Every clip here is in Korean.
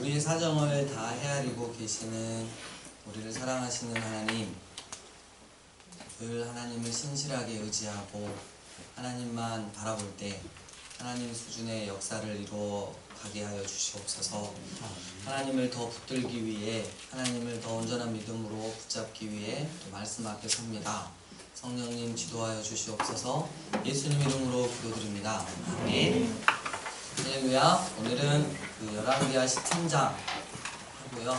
우리의 사정을 다 헤아리고 계시는 우리를 사랑하시는 하나님, 늘 하나님을 신실하게 의지하고 하나님만 바라볼 때 하나님 수준의 역사를 이루어 가게 하여 주시옵소서. 하나님을 더 붙들기 위해, 하나님을 더 온전한 믿음으로 붙잡기 위해 또 말씀 앞에 섭니다. 성령님 지도하여 주시옵소서. 예수님 이름으로 기도드립니다. 아멘. 할렐루야. 오늘은 그 열왕기하 13장 하고요.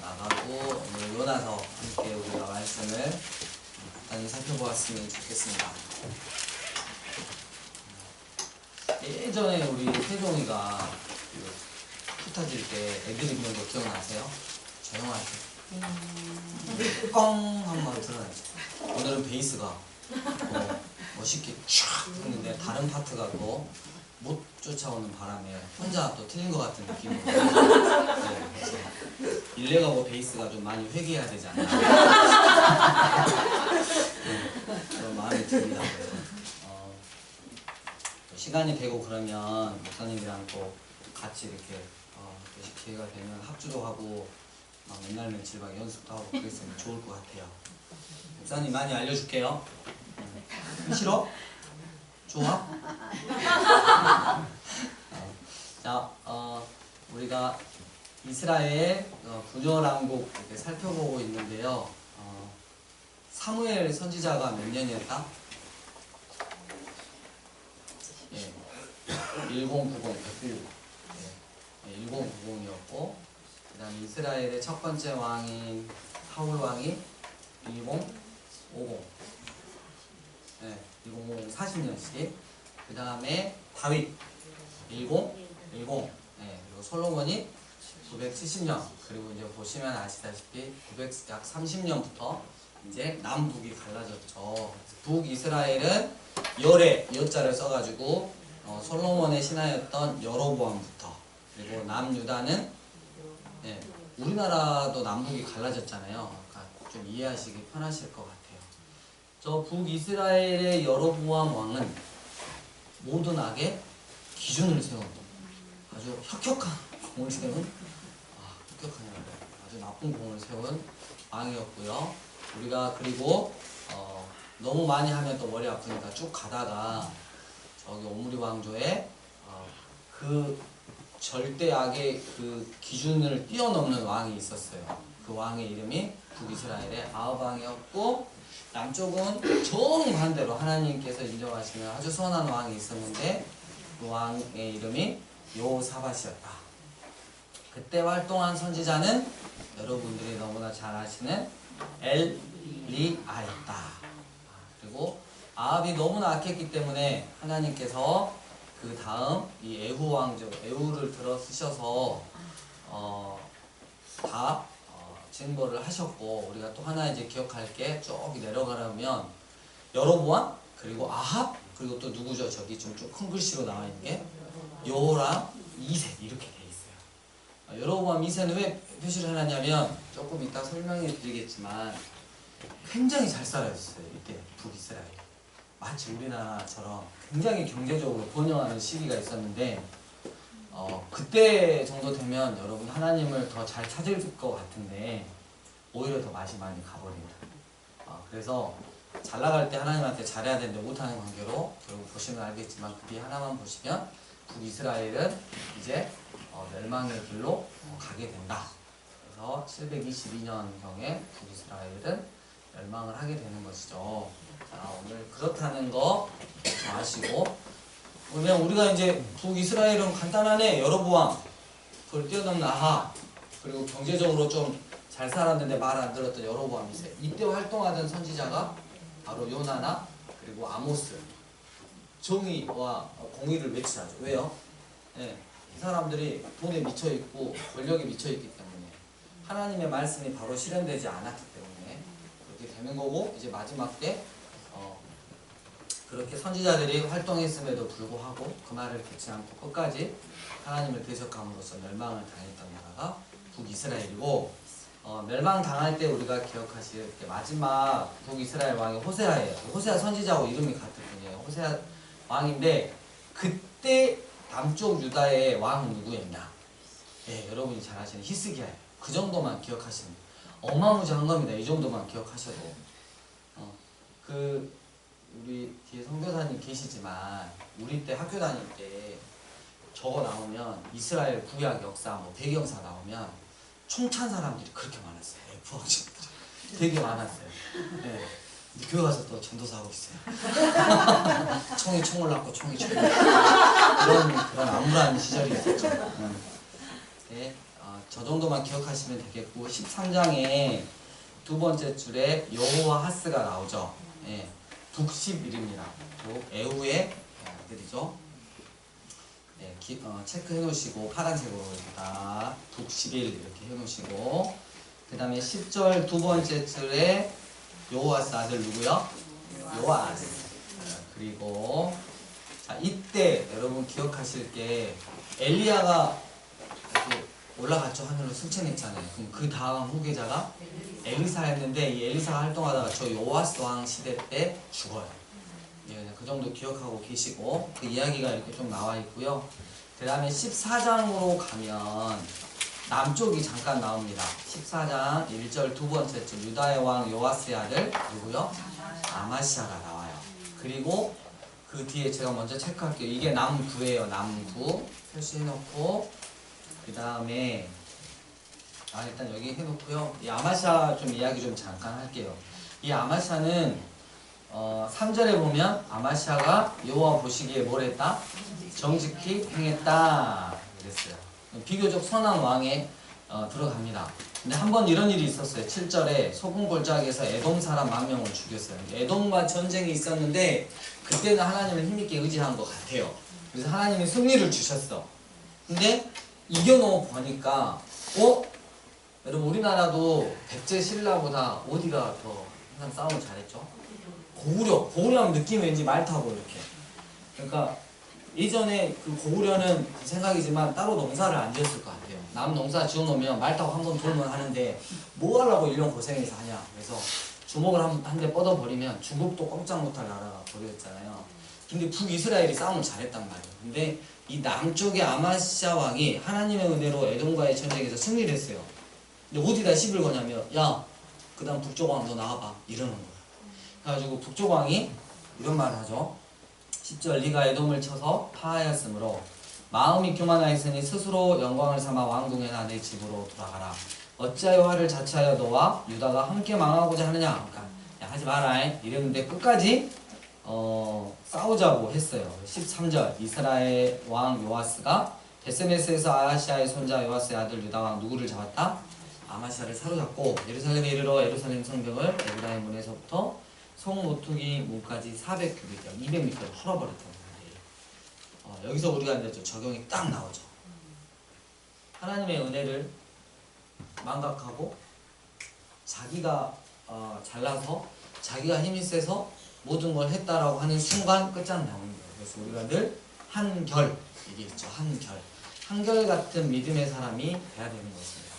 나가고 오늘 요나서 함께 우리가 말씀을 간단히 살펴보았으면 좋겠습니다. 예전에 우리 태종이가 그 터질 때 애들이 부는 거 기억나세요? 조용하게 꽁 한번 들어야지. 오늘은 베이스가 멋있게 촥 했는데 다른 파트가 또 못 쫓아오는 바람에 혼자 또 틀린 것 같은 느낌으로 네, 그래서 일레가 뭐 베이스가 좀 많이 회개해야 되지 않나 그런 마음이 듭니다. 시간이 되고 그러면 목사님이랑 또 같이 이렇게 기회가 되면 합주도 하고 맨날 며칠 막 연습도 하고 그랬으면 좋을 것 같아요. 목사님 많이 알려줄게요. 싫어? 좋아? 자, 우리가 이스라엘 분열왕국 이렇게 살펴보고 있는데요. 사무엘 선지자가 몇 년이었다? 예, 1090, 109. 예, 1090이었고, 그 다음에 이스라엘의 첫 번째 왕인 사울 왕이 1050. 예, 1050 40년씩. 그 다음에 다윗 1010. 예, 그리고 솔로몬이 970년. 그리고 이제 보시면 아시다시피 약 30년부터 이제 남북이 갈라졌죠. 북이스라엘은 열에 여자를 써가지고 솔로몬의 신하였던 여로보암부터, 그리고 남유다는 예, 우리나라도 남북이 갈라졌잖아요. 그러니까 좀 이해하시기 편하실 것 같아요. 저 북이스라엘의 여로보암 왕은 모든 악의 기준을 세운 아주 혁혁한 공을 세운 혁혁한 아주 나쁜 공을 세운 왕이었고요. 우리가 그리고 너무 많이 하면 또 머리 아프니까 쭉 가다가 저기 오므리 왕조의 그 절대악의 그 기준을 뛰어넘는 왕이 있었어요. 그 왕의 이름이 북이스라엘의 아합 왕이었고, 남쪽은 정반대로 하나님께서 인정하시는 아주 선한 왕이 있었는데 그 왕의 이름이 여호사밧이었다. 그때 활동한 선지자는 여러분들이 너무나 잘 아시는 엘리야였다. 그리고 아합이 너무나 악했기 때문에 하나님께서 그 다음 이 에후 왕조, 에후를 들어 쓰셔서 다 징벌을 하셨고, 우리가 또 하나 이제 기억할 게 쭉 내려가려면 여로보암, 그리고 아합, 그리고 또 누구죠? 저기 좀 큰 글씨로 나와 있는 게 요람 2세 이렇게 돼 있어요. 여로보암 2세는 왜 표시를 해놨냐면 조금 이따 설명해 드리겠지만 굉장히 잘 살아있어요. 이때 북이스라엘. 마치 우리나라처럼 굉장히 경제적으로 번영하는 시기가 있었는데 그때 정도 되면 여러분 하나님을 더 잘 찾을 것 같은데 오히려 더 맛이 많이 가버립니다. 그래서 잘 나갈 때 하나님한테 잘해야 되는데 못하는 관계로 결국 보시면 알겠지만 그 뒤에 하나만 보시면 북이스라엘은 이제 멸망의 길로 가게 된다. 그래서 722년경에 북이스라엘은 멸망을 하게 되는 것이죠. 자, 오늘 그렇다는 거 아시고, 그러면 우리가 이제 북이스라엘은 간단하네. 여로보암, 그걸 뛰어넘는 아합, 그리고 경제적으로 좀 잘 살았는데 말 안 들었던 여로보암 2세. 이때 활동하던 선지자가 바로 요나나 그리고 아모스. 정의와 공의를 외치라죠. 왜요? 예, 이 사람들이 돈에 미쳐있고 권력에 미쳐있기 때문에 하나님의 말씀이 바로 실현되지 않았기 때문에 그렇게 되는 거고, 이제 마지막 때 그렇게 선지자들이 활동했음에도 불구하고 그 말을 듣지 않고 끝까지 하나님을 대적함으로써 멸망을 당했던 나라가 북이스라엘이고, 멸망당할 때 우리가 기억하실 게 마지막 북이스라엘 왕이 호세아예요. 호세아 선지자하고 이름이 같은 분이에요. 호세아 왕인데 그때 남쪽 유다의 왕은 누구였냐? 예, 여러분이 잘 아시는 히스기야예요. 그 정도만 기억하시면 돼요. 어마무지한 겁니다. 이 정도만 기억하셔도. 그 우리 뒤에 선교사님 계시지만 우리 때 학교 다닐 때 저거 나오면 이스라엘 구약 역사 뭐 배경사 나오면 총 찬 사람들이 그렇게 많았어요. F학생들이 되게 많았어요. 네. 근데 교회 가서 또 전도사 하고 있어요. 총이 총을 낳고 총이 총을 그런 암울한 시절이 있었죠. 네. 저 정도만 기억하시면 되겠고 13장에 두 번째 줄에 여호와 하스가 나오죠. 예, 북11입니다. 에후의 아들이죠. 네, 체크해 놓으시고 파란색으로 다 북11 이렇게 해 놓으시고 그 다음에 10절 두 번째 줄에 여호와스 아들 누구요? 요아스. 그리고 자 이때 여러분 기억하실 게 엘리야가 올라갔죠. 하늘로 승천했잖아요. 그럼 그 다음 후계자가 엘리사였는데 이 엘리사가 활동하다가 저 요아스 왕 시대 때 죽어요. 예, 그 정도 기억하고 계시고 그 이야기가 이렇게 좀 나와 있고요. 그 다음에 14장으로 가면 남쪽이 잠깐 나옵니다. 14장 1절 두 번째 줄 유다의 왕 요아스의 아들 누구요? 아마시아가 나와요. 그리고 그 뒤에 제가 먼저 체크할게요. 이게 남구예요. 남구 표시해놓고 그 다음에 일단 여기 해놓고요. 이 아마샤 좀 이야기 좀 잠깐 할게요. 이 아마샤는 3절에 보면 아마샤가 여호와 보시기에 뭘 했다? 정직히 행했다 그랬어요. 비교적 선한 왕에 들어갑니다. 근데 한 번 이런 일이 있었어요. 7절에 소금골짜기에서 에돔 사람 10,000명을 죽였어요. 에돔과 전쟁이 있었는데 그때는 하나님을 힘있게 의지한 것 같아요. 그래서 하나님이 승리를 주셨어. 근데 이겨놓고 보니까 여러분 우리나라도 백제 신라보다 어디가 더 항상 싸움을 잘했죠? 고구려하면 느낌이 왠지 말 타고 이렇게. 그러니까 예전에 그 고구려는 그 생각이지만 따로 농사를 안 지었을 것 같아요. 남 농사 지어놓으면 말 타고 한 번 돌면 하는데 뭐 하려고 1년 고생해서 하냐. 그래서 주먹을 한 대 뻗어버리면 중국도 꼼짝 못할 나라가 버렸잖아요. 근데 북이스라엘이 싸움을 잘했단 말이에요. 근데 이 남쪽의 아마시아 왕이 하나님의 은혜로 에돔과의 전쟁에서 승리를 했어요. 근데 어디다 시비를 거냐면 야, 그 다음 북쪽 왕 너 나와봐 이러는 거예요. 그래가지고 북쪽 왕이 이런 말을 하죠. 10절 네가 에돔을 쳐서 파하였으므로 마음이 교만하였으니 스스로 영광을 삼아 왕궁에나 내 집으로 돌아가라. 어찌하여 화를 자초하여 너와 유다가 함께 망하고자 하느냐. 그러니까 야, 하지 마라 이랬는데 끝까지 싸우자고 했어요. 13절 이스라엘 왕 요아스가 베세메스에서 아하시아의 손자 요아스의 아들 유다 왕 누구를 잡았다? 아마시아를 사로잡고 예루살렘에 이르러 예루살렘 성벽을 에브라임 문에서부터 송모퉁이 문까지 400규빗, 200m를 헐어버렸다는 말이에요. 여기서 우리가 이제 적용이 딱 나오죠. 하나님의 은혜를 망각하고 자기가 잘나서 자기가 힘이 세서 모든 걸 했다라고 하는 순간 끝장 나오는 거예요. 그래서 우리가 늘 한결 얘기했죠. 한결같은 믿음의 사람이 돼야 되는 것입니다.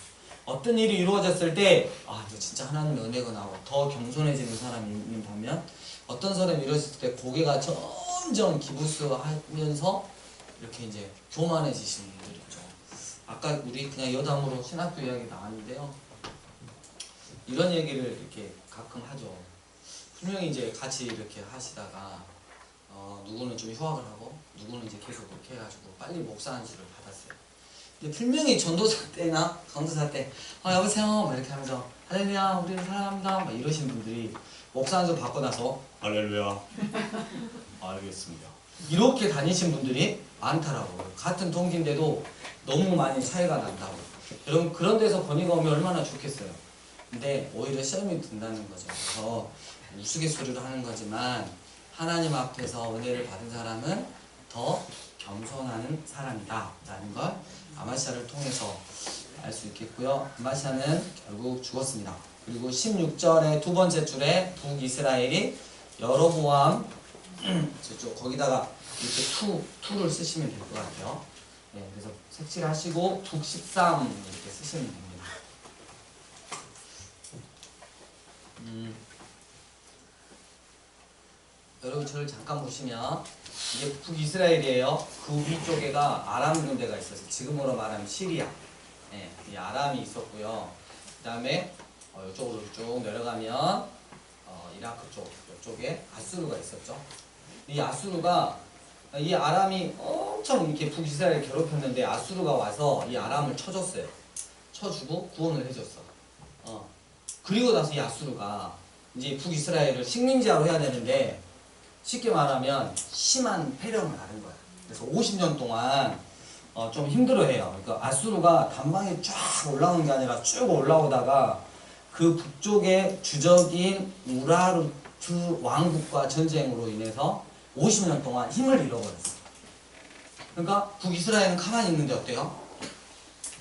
어떤 일이 이루어졌을 때 이거 진짜 하나님의 은혜가 나고 더 겸손해지는 사람이 있는 반면 어떤 사람이 이루어졌을 때 고개가 점점 기부스하면서 이렇게 이제 교만해지시는 분들이 있죠. 아까 우리 그냥 여담으로 신학교 이야기 나왔는데요. 이런 얘기를 이렇게 가끔 하죠. 분명히 이제 같이 이렇게 하시다가 누구는 좀 휴학을 하고 누구는 이제 계속 그렇게 해가지고 빨리 목사 안수를 받았어요. 근데 분명히 전도사 때나 전도사 때 여보세요 막 이렇게 하면서 할렐루야 우리를 사랑합니다 막 이러신 분들이 목사 안수 받고 나서 할렐루야 알겠습니다 이렇게 다니신 분들이 많더라고요. 같은 동기인데도 너무 많이 차이가 난다고. 여러분 그런 데서 권위가 오면 얼마나 좋겠어요. 근데 오히려 시험이 든다는 거죠. 그래서 우스갯소리로 하는 거지만 하나님 앞에서 은혜를 받은 사람은 더 겸손하는 사람이다 라는 걸 아마시아를 통해서 알 수 있겠고요. 아마시아는 결국 죽었습니다. 그리고 16절의 두 번째 줄에 북이스라엘이 여로보암 저쪽 거기다가 이렇게 투를 쓰시면 될 것 같아요. 네, 그래서 색칠하시고 북13 이렇게 쓰시면 됩니다. 여러분 저를 잠깐 보시면 이게 북이스라엘이에요. 그 위쪽에가 아람 군대가 있어서 지금으로 말하면 시리아. 예, 이 아람이 있었고요. 그 다음에 이쪽으로 쭉 내려가면 이라크 쪽에 아수르가 있었죠. 이 아수르가 이 아람이 엄청 이렇게 북이스라엘을 괴롭혔는데 아수르가 와서 이 아람을 쳐줬어요. 쳐주고 구원을 해줬어. 그리고 나서 이 아수르가 이제 북이스라엘을 식민지화로 해야 되는데 쉽게 말하면 심한 패령을 앓은 거야. 그래서 50년 동안 좀 힘들어해요. 그러니까 아수르가 단방에 쫙 올라오는 게 아니라 쭉 올라오다가 그 북쪽의 주적인 우라르트 왕국과 전쟁으로 인해서 50년 동안 힘을 잃어버렸어. 그러니까 북이스라엘은 가만히 있는데 어때요?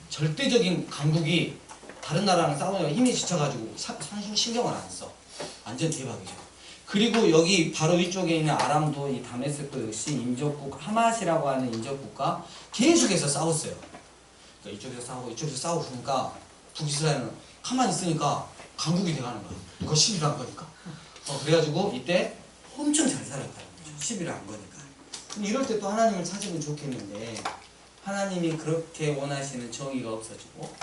절대적인 강국이 다른 나라랑 싸우느라 힘이 지쳐가지고 신경을 안 써. 완전 대박이죠. 그리고 여기 바로 위쪽에 있는 아람도 이 다메스크 역시 인접국 하맛이라고 하는 인접국과 계속해서 싸웠어요. 그러니까 이쪽에서 싸우고 이쪽에서 싸우고 그러니까 북이스라엘은 가만히 있으니까 강국이 돼가는 거야. 누가 시비를 한 거니까. 그래가지고 이때 엄청 잘 살았다는 거죠. 시비를 한 거니까. 이럴 때 또 하나님을 찾으면 좋겠는데 하나님이 그렇게 원하시는 정의가 없어지고,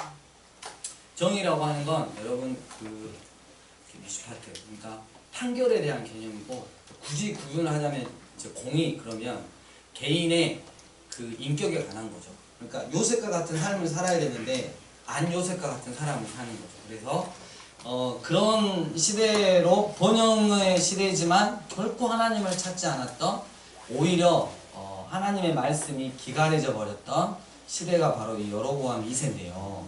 정의라고 하는 건 여러분 미시파트, 그러니까 판결에 대한 개념이고, 굳이 구분을 하자면 이제 공의 그러면 개인의 그 인격에 관한 거죠. 그러니까 요셉과 같은 삶을 살아야 되는데 안 요셉과 같은 사람을 사는 거죠. 그래서 그런 시대로 번영의 시대지만 결코 하나님을 찾지 않았던, 오히려 하나님의 말씀이 기갈해져 버렸던 시대가 바로 이 여로보암 2세인데요.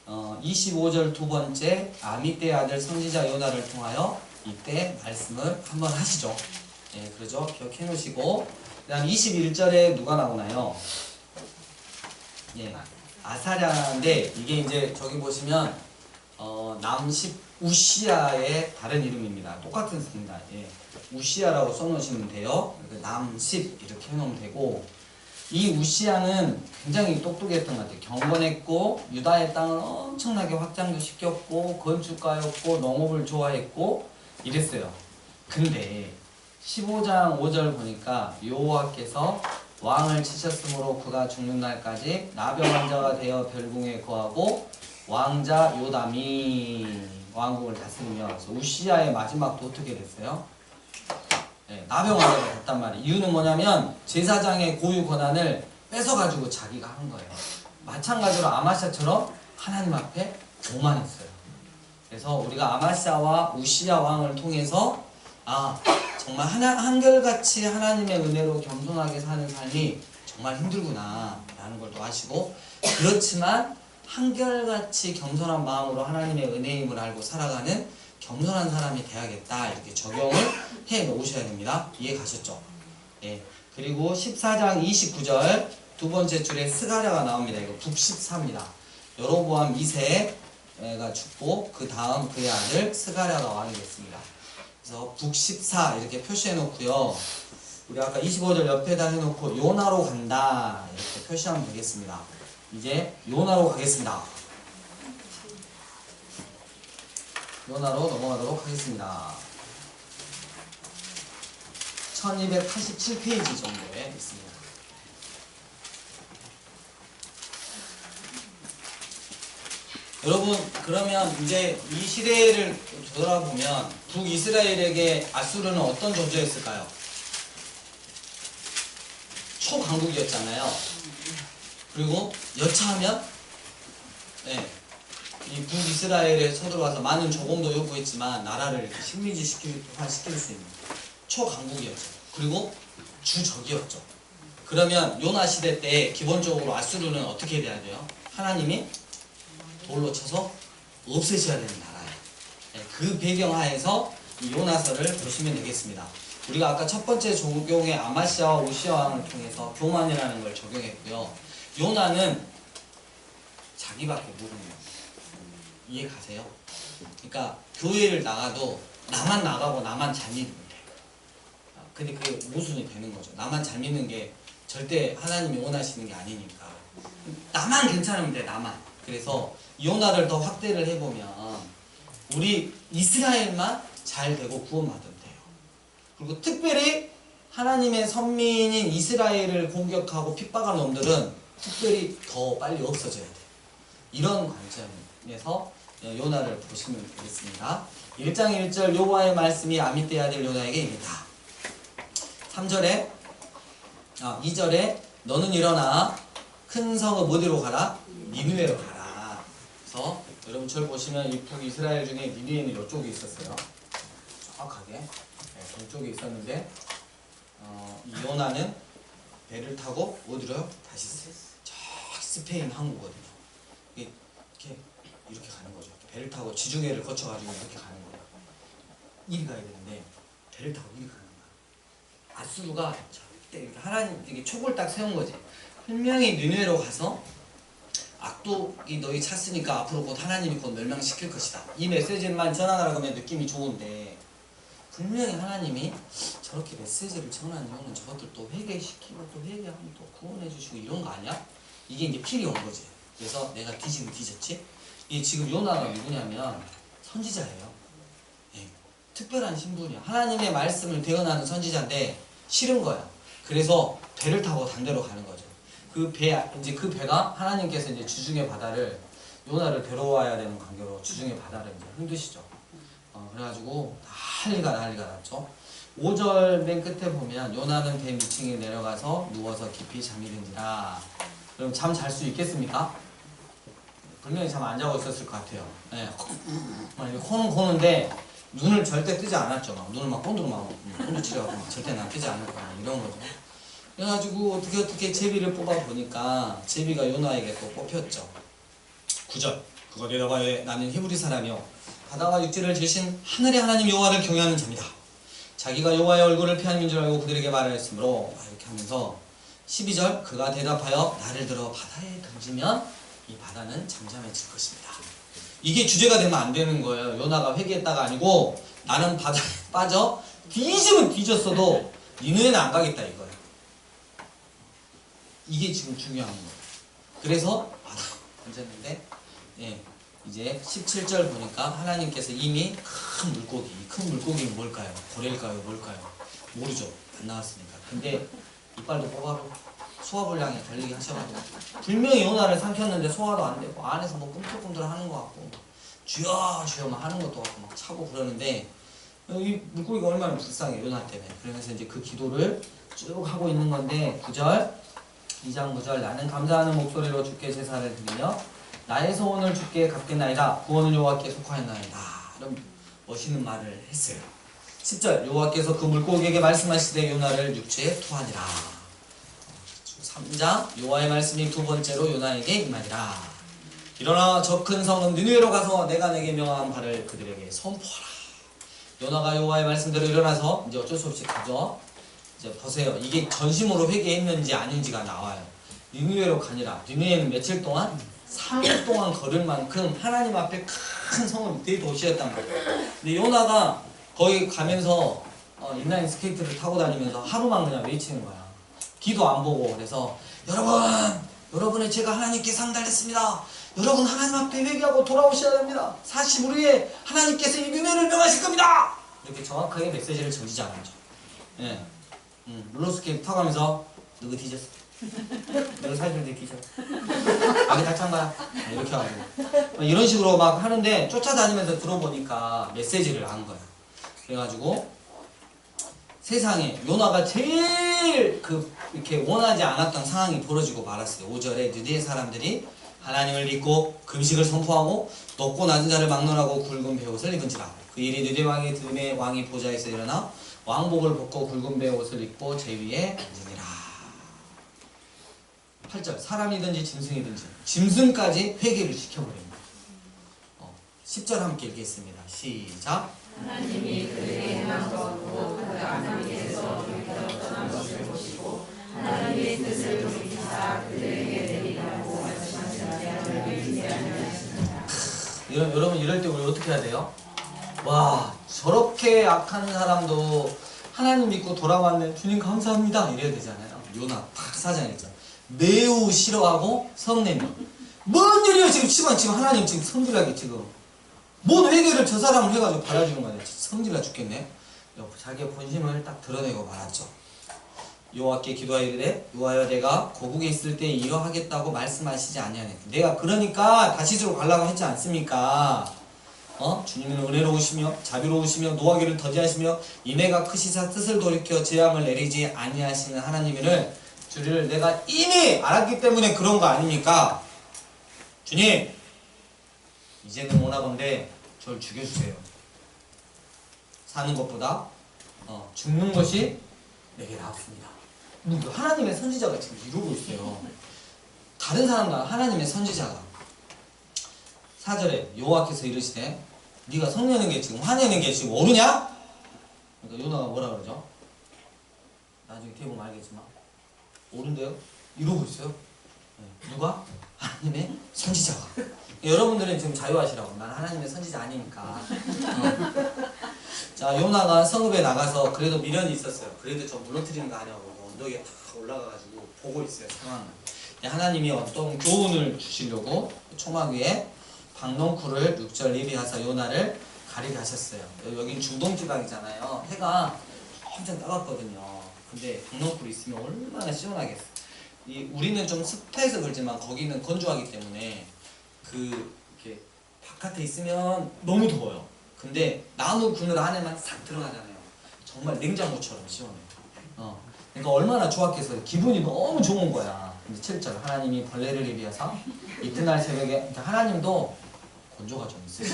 25절 두 번째 아미떼의 아들 선지자 요나를 통하여 이때 말씀을 한번 하시죠. 예, 그러죠. 기억해 놓으시고, 그 다음 21절에 누가 나오나요? 예, 아사랴인데 이게 이제 저기 보시면 남십 우시아의 다른 이름입니다. 똑같은 습니다. 예, 우시아라고 써놓으시면 돼요. 남십 이렇게 해놓으면 되고, 이 우시아는 굉장히 똑똑했던 것 같아요. 경건했고 유다의 땅을 엄청나게 확장도 시켰고 건축가였고 농업을 좋아했고 이랬어요. 근데 15장 5절 보니까 여호와께서 왕을 치셨으므로 그가 죽는 날까지 나병 환자가 되어 별궁에 거하고 왕자 요담이 왕국을 다스리며, 그래서 우시아의 마지막도 어떻게 됐어요? 네, 나병 환자가 됐단 말이에요. 이유는 뭐냐면 제사장의 고유 권한을 뺏어가지고 자기가 한 거예요. 마찬가지로 아마샤처럼 하나님 앞에 교만했어요. 그래서 우리가 아마샤와 우시아 왕을 통해서 정말 한결같이 하나님의 은혜로 겸손하게 사는 삶이 정말 힘들구나 라는 걸 또 아시고, 그렇지만 한결같이 겸손한 마음으로 하나님의 은혜임을 알고 살아가는 겸손한 사람이 돼야겠다, 이렇게 적용을 해 놓으셔야 됩니다. 이해 가셨죠? 예. 그리고 14장 29절 두 번째 줄에 스가랴가 나옵니다. 이거 북14입니다. 여로보암 2세가 죽고 그 다음 그의 아들 스가랴가 왕이 됐습니다. 그래서 북14 이렇게 표시해 놓고요. 우리 아까 25절 옆에다 해놓고 요나로 간다 이렇게 표시하면 되겠습니다. 이제 요나로 가겠습니다. 요나로 넘어가도록 하겠습니다. 1287페이지 정도에 있습니다. 여러분, 그러면 이제 이 시대를 돌아보면 북이스라엘에게 아수르는 어떤 존재였을까요? 초강국이었잖아요. 그리고 여차하면 이 북이스라엘에 서들어와서 많은 조공도 요구했지만 나라를 이렇게 식민지시킬 수 있는 초강국이었죠. 그리고 주적이었죠. 그러면 요나 시대 때 기본적으로 아수르는 어떻게 돼야 돼요? 하나님이 돌로 쳐서 없애셔야 되는 나라예요. 그 배경하에서 이 요나서를 보시면 되겠습니다. 우리가 아까 첫 번째 적용의 아마시아와 우시아 왕을 통해서 교만이라는 걸 적용했고요. 요나는 자기밖에 모르는 거예요. 이해 가세요? 그러니까 교회를 나가도 나만 나가고 나만 잘 믿으면 돼요. 근데 그게 모순이 되는 거죠. 나만 잘 믿는 게 절대 하나님이 원하시는 게 아니니까. 나만 괜찮으면 돼, 나만. 그래서 요나를 더 확대를 해보면 우리 이스라엘만 잘 되고 구원받으면 돼요. 그리고 특별히 하나님의 선민인 이스라엘을 공격하고 핍박한 놈들은 특별히 더 빨리 없어져야 돼요. 이런 관점에서 요나를 보시면 되겠습니다. 1장 1절 여호와의 말씀이 아미떼 아들 요나에게 이르다. 3절에 2절에 너는 일어나 큰 성읍 어디로 가라? 니느웨로 가라. 그래서 여러분 절 보시면 이 북이스라엘 중에 니느웨는 이쪽에 있었어요. 정확하게 동쪽에 있었는데 이 요나는 배를 타고 어디로요? 다시 저기 스페인 항구거든요. 이렇게 가는 거죠. 배를 타고 지중해를 거쳐가지고 이렇게 가는 거예요. 이리 가야 되는데 배를 타고 이리 가는 거야. 아수르가 절대 이렇게 하나님 이게 촉을 딱 세운 거지. 분명히 니느웨로 가서 악독이 너희 찼으니까 앞으로 곧 하나님이 곧 멸망시킬 것이다. 이 메시지만 전하느라 그러면 느낌이 좋은데 분명히 하나님이 저렇게 메시지를 전하는 이유는 저것들 또 회개시키고 또 회개하면 또 구원해주시고 이런 거 아니야? 이게 이제 필이 온 거지. 그래서 내가 뒤졌지? 이 지금 요나가 누구냐면 선지자예요. 예, 특별한 신분이야. 하나님의 말씀을 대언하는 선지자인데 싫은 거야. 그래서 배를 타고 단대로 가는 거죠. 그 배가 하나님께서 이제 주중의 바다를 요나를 데려와야 되는 관계로 주중의 바다를 이제 흔드시죠. 그래가지고 난리가 났죠. 5절 맨 끝에 보면 요나는 배 밑층에 내려가서 누워서 깊이 잠이 든지라. 그럼 잠 잘 수 있겠습니까? 분명히 잠 안 자고 있었을 것 같아요. 네. 코는 고는데 눈을 절대 뜨지 않았죠. 눈을 막 본드로 막 치려고 절대 난 뜨지 않을 거야. 이런 거죠. 그래가지고 어떻게 제비를 뽑아 보니까 제비가 요나에게 또 뽑혔죠. 9절 그거 내려가에 나는 히브리 사람이요 바다와 육지를 지으신 하늘의 하나님 여호와를 경외하는 자입니다. 자기가 여호와의 얼굴을 피하는 줄 알고 그들에게 말하였으므로 이렇게 하면서 12절 그가 대답하여 나를 들어 바다에 던지면 이 바다는 잠잠해질 것입니다. 이게 주제가 되면 안 되는 거예요. 요나가 회개했다가 아니고 나는 바다에 빠져 뒤지면 뒤졌어도 니네는 안 가겠다 이거예요. 이게 지금 중요한 거예요. 그래서 바다에 던졌는데 이제 17절 보니까 하나님께서 이미 큰 물고기, 큰 물고기는 뭘까요? 고래일까요? 뭘까요? 모르죠. 안 나왔으니까. 근데 이빨도 뽑아로 소화불량에 걸리게 하셔가지고 분명히 요나를 삼켰는데 소화도 안 되고 안에서 뭐 꿈틀꿈틀 하는 것 같고 주여 주여 막 하는 것도 같고 막 차고 그러는데 이 물고기가 얼마나 불쌍해 요나 때문에. 그러면서 이제 그 기도를 쭉 하고 있는 건데 9절 2장 9절 나는 감사하는 목소리로 주께 제사를 드리며 나의 소원을 주께 갚겠나이다. 구원은 여호와께 속하였나이다. 이런 멋있는 말을 했어요. 10절 여호와께서 그 물고기에게 말씀하시되 요나를 육지에 투하니라. 3장 여호와의 말씀이 두 번째로 요나에게 임하니라. 일어나 저 큰 성은 니느웨로 가서 내가 내게 명한 바를 그들에게 선포하라. 요나가 여호와의 말씀대로 일어나서 이제 어쩔 수 없이 가죠. 이제 보세요. 이게 전심으로 회개했는지 아닌지가 나와요. 니느웨로 가니라. 니느웨는 며칠 동안? 3일 동안 걸을 만큼 하나님 앞에 큰 성은 대도시였단 말이에요. 근데 요나가 거기 가면서 인라인 스케이트를 타고 다니면서 하루만 그냥 외치는 거야. 기도 안 보고. 그래서 여러분의 죄가 하나님께 상달됐습니다. 여러분 하나님 앞에 회개하고 돌아오셔야 됩니다. 40일 후에 하나님께서 이 니느웨를 명하실 겁니다. 이렇게 정확하게 메시지를 전지지 않았죠. 예. 롤러스케이트 타가면서 누구 뒤졌어? 내가 살좀 뒤져. 아기 다 찬 거야. 이렇게 하고 이런 식으로 막 하는데 쫓아다니면서 들어보니까 메시지를 안 거야. 그래가지고 세상에 요나가 제일 이렇게 원하지 않았던 상황이 벌어지고 말았어요. 5절에 느디의 사람들이 하나님을 믿고 금식을 선포하고 높고 낮은 자를 막론하고 굵은 베옷을 입은지라. 그 일이 느디 왕이 드음에 왕이 보좌에서 일어나 왕복을 벗고 굵은 베옷을 입고 제 위에 앉으니라. 8절 사람이든지 짐승이든지 짐승까지 회개를 시켜버립니다. 10절 함께 읽겠습니다. 시작. 하나님이 그들에게 행한 것고 하나님께서 그들을 떠난 것을 보시고 하나님의 뜻을 돌이키사 그들에게 내리라고 말씀하신 자를 기대하며 하십니다. 여러분 이럴 때 우리 어떻게 해야 돼요? 와 저렇게 악한 사람도 하나님 믿고 돌아왔네 주님 감사합니다 이래야 되잖아요. 요나 딱 사장했잖아. 매우 싫어하고 성내며 뭔 일이야 지금 하나님 지금 성질나게 지금 뭔 회개를 저 사람을 해가지고 받아주는 거냐. 성질나 죽겠네. 자기의 본심을 딱 드러내고 말았죠. 여호와께 기도하여 이르되 여호와여 내가 고국에 있을 때 이러하겠다고 말씀하시지 아니하네. 내가 그러니까 다시스로 가려고 했지 않습니까? 주님은 은혜로우시며 자비로우시며 노하기를 더디하시며 인애가 크시사 뜻을 돌이켜 재앙을 내리지 아니하시는 하나님을 주를 내가 이미 알았기 때문에 그런 거 아닙니까? 주님 이제는 원하건대 저를 죽여주세요. 사는 것보다 죽는 것이 내게 나았습니다. 하나님의 선지자가 지금 이러고 있어요. 다른 사람과 하나님의 선지자가 4절에 여호와께서 이르시되 네가 성내는 게 지금 화내는 게 지금 옳으냐? 그러니까 요나가 뭐라 그러죠? 나중에 뒤에 보면 알겠지만 옳은데요? 이러고 있어요. 네. 누가? 하나님의 선지자가. 여러분들은 지금 자유하시라고. 난 하나님의 선지자 아니니까. 자, 요나가 성읍에 나가서 그래도 미련이 있었어요. 그래도 좀 무너뜨리는 거 아니라고 언덕에 탁 올라가가지고 보고 있어요, 상황을. 하나님이 어떤 교훈을 주시려고 초막 위에 박농쿨을 6절 예비하사 요나를 가리게 하셨어요. 여긴 중동지방이잖아요. 해가 엄청 따갑거든요. 근데 박농쿨이 있으면 얼마나 시원하겠어. 우리는 좀 습해서 그렇지만 거기는 건조하기 때문에 이렇게 바깥에 있으면 너무 더워요. 근데 나무 그늘 안에만 싹 들어가잖아요. 정말 냉장고처럼 시원해요. 그러니까 얼마나 좋았겠어요. 기분이 너무 좋은 거야. 근데 7절 하나님이 벌레를 예비하사 이튿날 새벽에, 그러니까 하나님도 건조가 좀 있어요.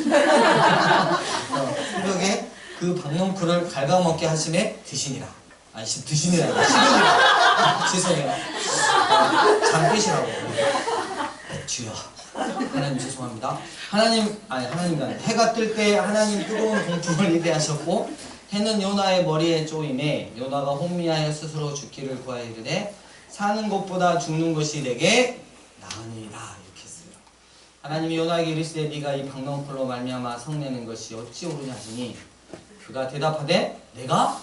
새벽에 그 박농쿨을 갉아먹게 하심에 드시니라. 아니 드시니라 식으니라. 죄송해요. 잠드시라고. 주여 하나님 죄송합니다. 하나님이 아니라 해가 뜰 때 하나님 뜨거운 동풍을 예비하셨고 해는 요나의 머리에 쪼임에 요나가 혼미하여 스스로 죽기를 구하여 이르되 사는 것보다 죽는 것이 내게 나으니라 이렇게 했어요. 하나님이 요나에게 이르시되 네가 이 박농쿨로 말미암아 성내는 것이 어찌 옳으냐 하시니 그가 대답하되 내가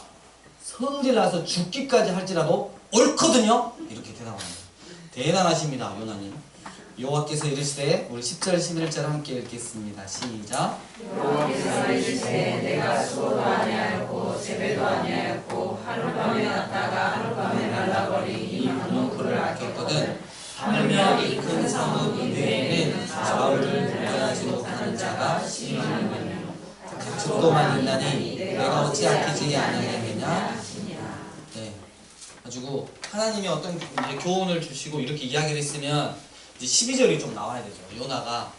성질나서 죽기까지 할지라도 옳거든요. 이렇게 대답합니다. 대단하십니다, 요나님. 여호와께서 이르시되 우리 10절 11절 함께 읽겠습니다. 시작. 여호와께서 이르시되 내가 죽어도 아니하였고 재배도 아니하였고 하룻밤에 났다가 하룻밤에 말라버린 이 박농쿨을 아꼈거든. 하물며 이 큰 성읍 니느웨에는 좌우를 분별하지 못하는 자가 심하느니라. 죽도만 있나니 내가 어찌 아끼지 아니하겠느냐. 네, 가지고 하나님이 어떤 이제 교훈을 주시고 이렇게 이야기를 했으면 이제 12절이 좀 나와야 되죠. 요나가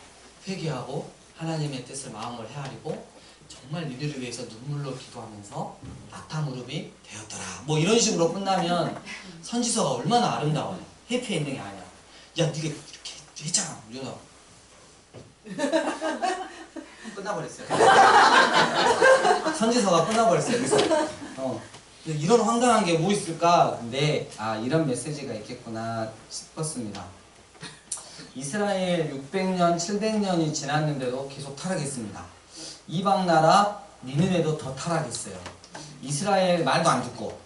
회개하고 하나님의 뜻을 마음을 헤아리고 정말 니들을 위해서 눈물로 기도하면서 낙타 무릎이 되었더라. 뭐 이런 식으로 끝나면 선지서가 얼마나 아름다워요. 해피엔딩이 아니야. 야, 네가 이렇게 했잖아, 요나. 끝나버렸어요. 선지서가 끝나버렸어요. 그래서 이런 황당한 게 뭐 있을까? 근데 이런 메시지가 있겠구나 싶었습니다. 이스라엘 600년, 700년이 지났는데도 계속 타락했습니다. 이방 나라 니느웨도 더 타락했어요. 이스라엘 말도 안 듣고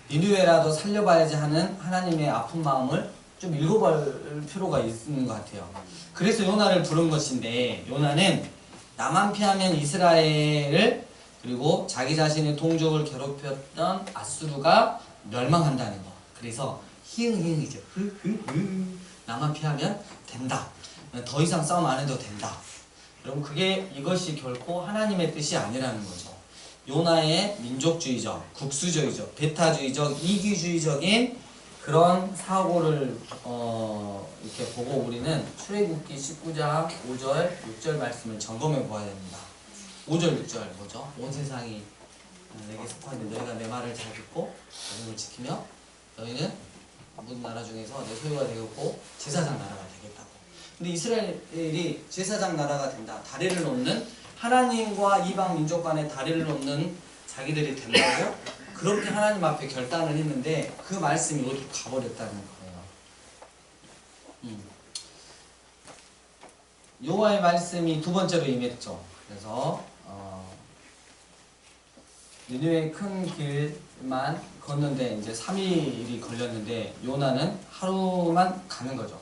니느웨라도 살려봐야지 하는 하나님의 아픈 마음을 좀 읽어볼 필요가 있는 것 같아요. 그래서 요나를 부른 것인데 요나는 나만 피하면 이스라엘을 그리고 자기 자신의 동족을 괴롭혔던 아수르가 멸망한다는 거. 그래서 히응히응이죠. 흐흐흐. 나만 피하면 된다. 더 이상 싸움 안 해도 된다. 여러분 이것이 결코 하나님의 뜻이 아니라는 거죠. 요나의 민족주의적, 국수주의적, 배타주의적, 이기주의적인 그런 사고를 이렇게 보고 우리는 출애굽기 19장 5절, 6절 말씀을 점검해 보아야 됩니다. 5절, 6절 뭐죠? 온 세상이 내게 속하는데 너희가 내 말을 잘 듣고 계명을 지키며 너희는 모든 나라 중에서 내 소유가 되었고 제사장 나라가 되겠다고. 근데 이스라엘이 제사장 나라가 된다. 다리를 놓는 하나님과 이방 민족 간에 다리를 놓는 자기들이 된다고 그렇게 하나님 앞에 결단을 했는데 그 말씀이 어디로 가버렸다는 거예요. 여호와의 말씀이 두 번째로 임했죠. 그래서 니느웨 큰 길만 걷는데 이제 3일이 걸렸는데 요나는 하루만 가는 거죠.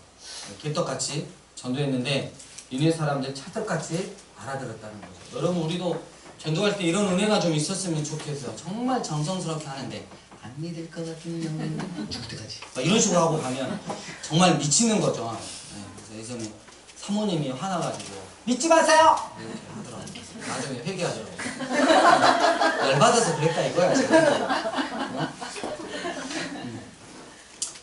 개떡같이 전도했는데 니느웨 사람들 찰떡같이 알아들었다는 거죠. 여러분 우리도 전도할 때 이런 은혜가 좀 있었으면 좋겠어요. 정말 정성스럽게 하는데 안 믿을 것 같으면 죽을 때까지 막 이런 식으로 하고 가면 정말 미치는 거죠. 네, 그래서 예전에 사모님이 화나가지고 믿지 마세요! 이렇게 하더라고요. 나중에 회개하더라고요. 열받아서 그랬다 이거야 지금. 어?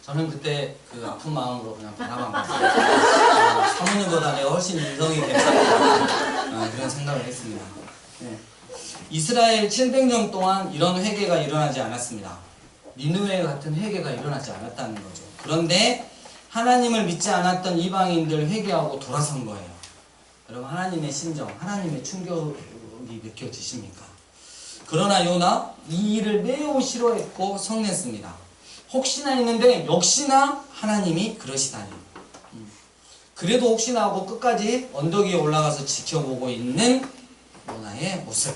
저는 그때 그 아픈 마음으로 그냥 바라만 봤어요. 사모님보다 내가 훨씬 인성이 괜찮다 그런 생각을 했습니다. 네. 이스라엘 700년 동안 이런 회개가 일어나지 않았습니다. 니느웨 같은 회개가 일어나지 않았다는 거죠. 그런데 하나님을 믿지 않았던 이방인들 회개하고 돌아선 거예요. 여러분 하나님의 심정, 하나님의 충격이 느껴지십니까? 그러나 요나 이 일을 매우 싫어했고 성냈습니다. 혹시나 했는데 역시나 하나님이 그러시다니. 그래도 혹시나 하고 끝까지 언덕 위에 올라가서 지켜보고 있는 요나의 모습.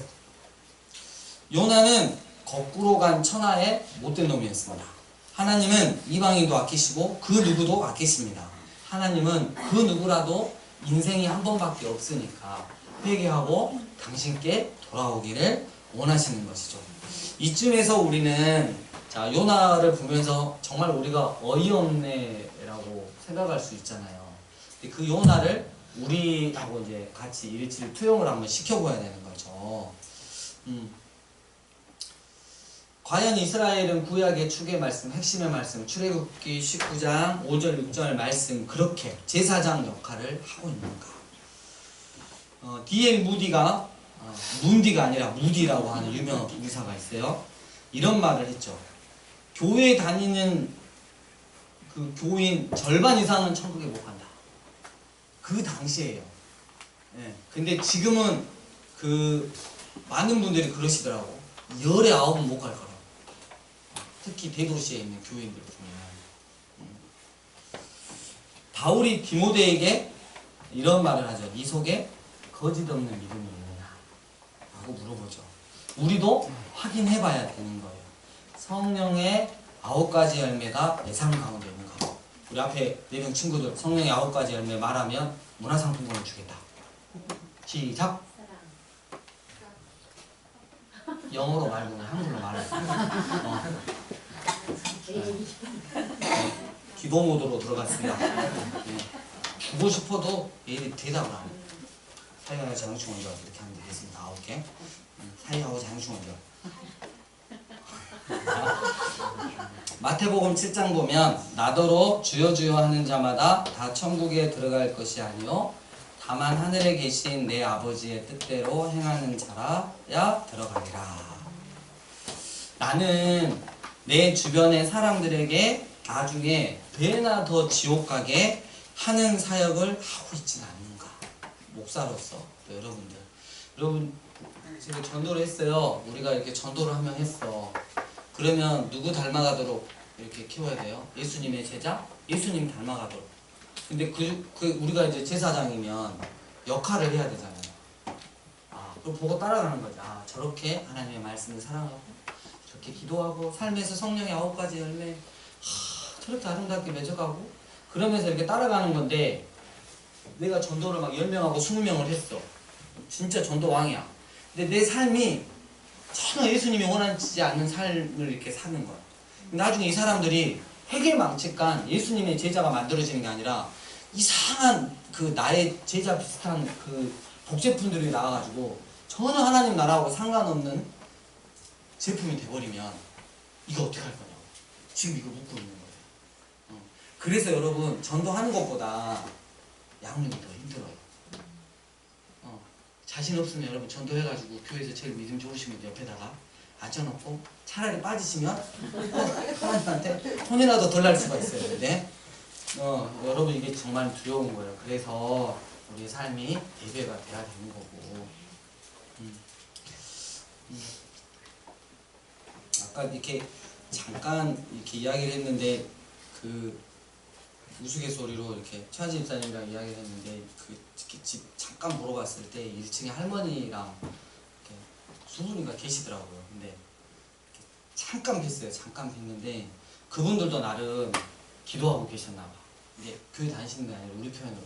요나는 거꾸로 간 천하의 못된 놈이었습니다. 하나님은 이방인도 아끼시고 그 누구도 아끼십니다. 하나님은 그 누구라도 인생이 한 번밖에 없으니까 회개하고 당신께 돌아오기를 원하시는 것이죠. 이쯤에서 우리는 자 요나를 보면서 정말 우리가 어이없네라고 생각할 수 있잖아요. 근데 그 요나를 우리하고 이제 같이 일치를 투영을 한번 시켜봐야 되는 거죠. 과연 이스라엘은 구약의 축의 말씀, 핵심의 말씀, 출애굽기 19장 5절 6절 말씀 그렇게 제사장 역할을 하고 있는가? D.L. 무디가 문디가 아니라 무디라고 하는 유명 의사가 있어요. 이런 말을 했죠. 교회 다니는 그 교인 절반 이상은 천국에 못 간다. 그 당시에요. 예. 근데 지금은 그 많은 분들이 그러시더라고. 열의 9은 못 갈 거라고. 특히 대도시에 있는 교인들 보면. 바울이 디모데에게 이런 말을 하죠. 네 속에 거짓 없는 믿음이 있느냐? 라고 물어보죠. 우리도 확인해 봐야 되는 거예요. 성령의 9가지 열매가 내 삶 가운데 있는가? 우리 앞에 4명 친구들 성령의 9가지 열매 말하면 문화상품권을 주겠다. 시작! 영어로 말고 한글로 말해. 기도 모드로 들어갔습니다. 주고 싶어도 얘들이 대답을 안 해. 사이하고 자양충 원절 이렇게 하면 되겠습니다. 9개. 사이하고 자양충 원절. 마태복음 7장 보면 나더러 주여 주여 하는 자마다 다 천국에 들어갈 것이 아니요 다만 하늘에 계신 내 아버지의 뜻대로 행하는 자라야 들어가리라. 나는 내 주변의 사람들에게 나중에 배나 더 지옥 가게 하는 사역을 하고 있지는 않는가? 목사로서 또 여러분 제가 전도를 했어요. 우리가 이렇게 전도를 하면 했어. 그러면 누구 닮아가도록 이렇게 키워야 돼요? 예수님의 제자? 예수님 닮아가도록. 근데 우리가 이제 제사장이면 역할을 해야 되잖아요. 그걸 보고 따라가는 거죠. 저렇게 하나님의 말씀을 사랑하고, 저렇게 기도하고, 삶에서 성령의 9가지 열매, 저렇게 아름답게 맺어가고, 그러면서 이렇게 따라가는 건데, 내가 전도를 막 10명하고 20명을 했어. 진짜 전도 왕이야. 근데 내 삶이 전혀 예수님이 원하지 않는 삶을 이렇게 사는 거야. 나중에 이 사람들이 회개망측간 예수님의 제자가 만들어지는 게 아니라 이상한 그 나의 제자 비슷한 그 복제품들이 나와가지고 전혀 하나님 나라하고 상관없는 제품이 돼버리면 이거 어떻게 할 거냐고. 지금 이거 묻고 있는 거예요. 그래서 여러분 전도하는 것보다 양육이 더 힘들어요. 자신 없으면 여러분 전도해가지고 교회에서 제일 믿음 좋으신 분 옆에다가 앉혀놓고 차라리 빠지시면 하나님한테 혼이라도 덜 날 수가 있어요. 근데 여러분 이게 정말 두려운 거예요. 그래서 우리의 삶이 예배가 돼야 되는 거고. 아까 이렇게 잠깐 이렇게 이야기를 했는데 그 우스갯소리로 이렇게 최하진 집사님이랑 이야기를 했는데 이렇게 집 잠깐 보러 갔을 때 1층에 할머니랑 이렇게 두 분이가 계시더라고요. 근데 잠깐 뵀어요. 잠깐 뵀는데 그분들도 나름 기도하고 계셨나 봐. 근데 교회 다니시는 게 아니라 우리 표현으로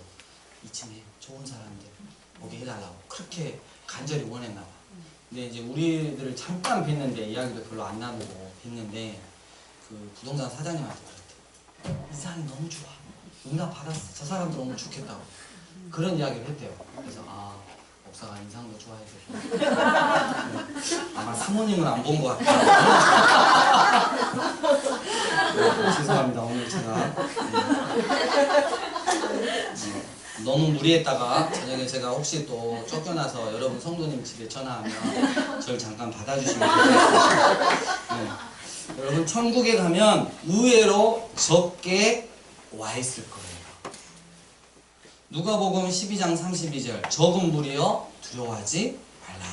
2층에 좋은 사람들 오게 해달라고 그렇게 간절히 원했나 봐. 근데 이제 우리들을 잠깐 뵀는데 이야기도 별로 안 나누고 뵀는데 그 부동산 사장님한테 그랬대. 인상이 너무 좋아. 응답 받았어. 저 사람도 너무 좋겠다고. 그런 이야기를 했대요. 그래서 목사가 인상도 좋아야 돼. 아마 사모님은 안 본 것 같아요. 네, 죄송합니다. 오늘 제가 너무 무리했다가 저녁에 제가 혹시 또 쫓겨나서 여러분 성도님 집에 전화하면 저를 잠깐 받아주시면 좋겠습니다. 네. 여러분 천국에 가면 의외로 적게 와 있을 거예요. 누가복음 12장 32절 적은 무리여 두려워하지 말라.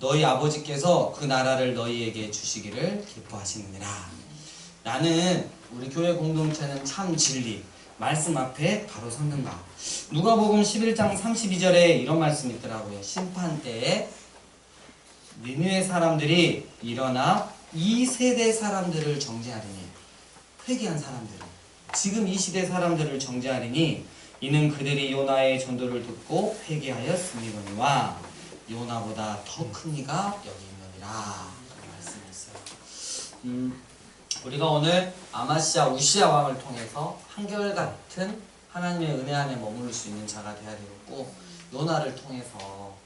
너희 아버지께서 그 나라를 너희에게 주시기를 기뻐하시느니라. 나는 우리 교회 공동체는 참 진리 말씀 앞에 바로 섰는가. 누가복음 11장 32절에 이런 말씀이 있더라고요. 심판 때에 니느웨 사람들이 일어나 이 세대 사람들을 정죄하리니, 회개한 사람들을, 지금 이 시대 사람들을 정죄하리니 이는 그들이 요나의 전도를 듣고 회개하였음이거니와 요나보다 더 큰 이가 여기 있느니라. 그런 말씀이 있어요. 우리가 오늘 아마시아 우시아 왕을 통해서 한결같은 하나님의 은혜 안에 머무를 수 있는 자가 되어야 되겠고, 요나를 통해서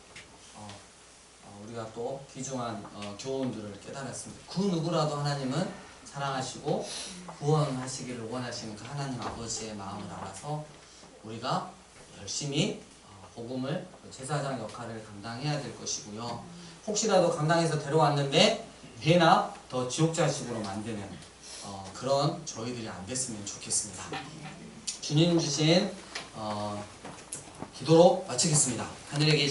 우리가 또 귀중한 교훈들을 깨달았습니다. 그 누구라도 하나님은 사랑하시고 구원하시기를 원하시는 그 하나님 아버지의 마음을 알아서 우리가 열심히 복음을, 제사장 역할을 감당해야 될 것이고요. 혹시라도 감당해서 데려왔는데 배나 더 지옥자식으로 만드는 그런 저희들이 안 됐으면 좋겠습니다. 주님 주신 기도로 마치겠습니다. 하늘에 계신